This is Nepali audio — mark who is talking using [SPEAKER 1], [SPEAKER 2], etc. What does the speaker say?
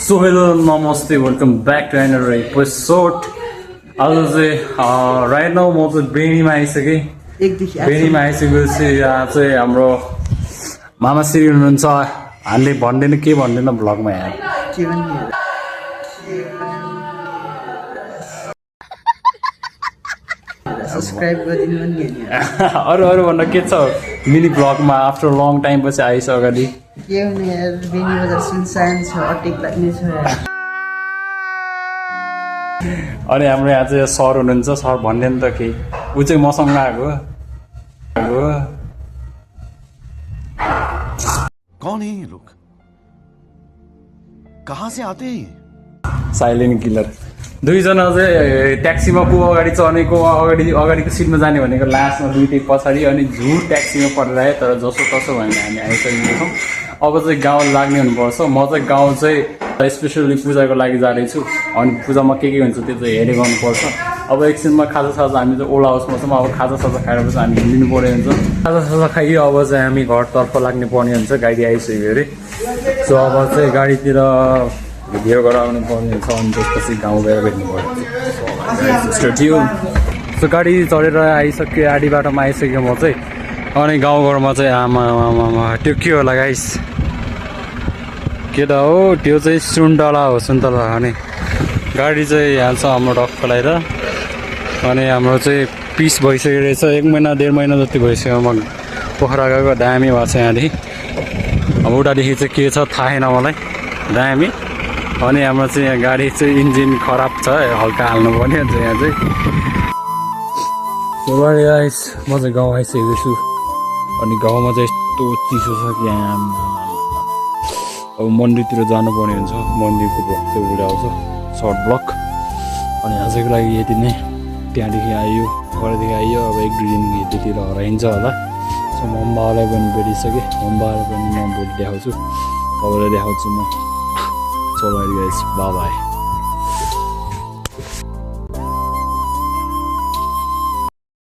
[SPEAKER 1] सो हेलो नमस्ते welcome back to another episode आज चाहिँ राइट नाउ म चाहिँ बेनीमा आइसकेँ बेनीमा आइसकेपछि यहाँ चाहिँ हाम्रो मामाश्री हुनुहुन्छ हामीले भन्दैन के भन्दैन भ्लगमा यहाँ
[SPEAKER 2] सब्सक्राइब गरिदिनु नि
[SPEAKER 1] अरू भन्दा के छ मिनी भ्लगमा आफ्टर लङ टाइम पछि आइस अगाडि
[SPEAKER 2] के हुने यार बेनी बजार सुनसान छ अटेक लाग्ने छ यार
[SPEAKER 1] अनि हाम्रो यहाँ चाहिँ सर हुनुहुन्छ सर भन्ने नि त केही ऊ चाहिँ मसँग आएको
[SPEAKER 3] कौन है ये लोग कहाँ से आते हैं
[SPEAKER 1] साइलेन्ट किलर दुईजना चाहिँ ट्याक्सीमा को अगाडि चढ्नेको अगाडिको सिटमा जाने भनेको लास्टमा दुईटै पछाडि अनि झुट ट्याक्सीमा परेर आयो तर जसो तसो भनेर हामी आइसकेको छौँ अब चाहिँ गाउँ लाग्ने हुनुपर्छ म चाहिँ गाउँ चाहिँ स्पेसली पूजाको लागि जाँदैछु अनि पूजामा के हुन्छ त्यो चाहिँ हेरेर गर्नुपर्छ अब एकछिनमा खाजासाजा हामी चाहिँ ओला हाउसमा छौँ अब खाजासाजा खाएपछि हामी हिँड्नु पर्ने हुन्छ खाजासाजा खाइयो अब चाहिँ हामी घरतर्फ लाग्ने पर्ने हुन्छ गाडी आइसक्यो अरे सो अब चाहिँ गाडीतिर भिडियो गराउनु पर्ने हुन्छ अनि त्यसपछि गाउँ गएर भेट्नु पर्यो सो गाडी चढेर आइसक्यो आधी बाटोमा आइसक्यो म चाहिँ अनि गाउँघरमा चाहिँ आमा त्यो के होला गाइस के त हो त्यो चाहिँ सुन्तला हो सुन्तला अनि गाडी चाहिँ यहाँ छ हाम्रो डक्कलाई र अनि हाम्रो चाहिँ पिस भइसकेको रहेछ 1 महिना 1.5 महिना जति भइसक्यो म पोखरा गएको दामी भएको छ यहाँदेखि अब उतादेखि चाहिँ के छ थाहा छैन मलाई दामी अनि हाम्रो चाहिँ यहाँ गाडी चाहिँ इन्जिन खराब छ हल्का हाल्नु पर्ने हुन्छ यहाँ चाहिँ म चाहिँ गाउँ आइसकेको छु अनि गाउँमा चाहिँ यस्तो चिसो छ कि यहाँ अब मन्दिरतिर जानुपर्ने हुन्छ मन्दिरको ब्लक चाहिँ उडा आउँछ सर्ट ब्लक अनि आजको लागि यति नै त्यहाँदेखि आइयो घरदेखि आइयो अब 1-2 दिन यतितिर हराइन्छ होला सो म अम्बालाई पनि भेटिसकेँ अम्बालाई पनि म भोलि देखाउँछु तपाईँलाई देखाउँछु म So guys, bye bye.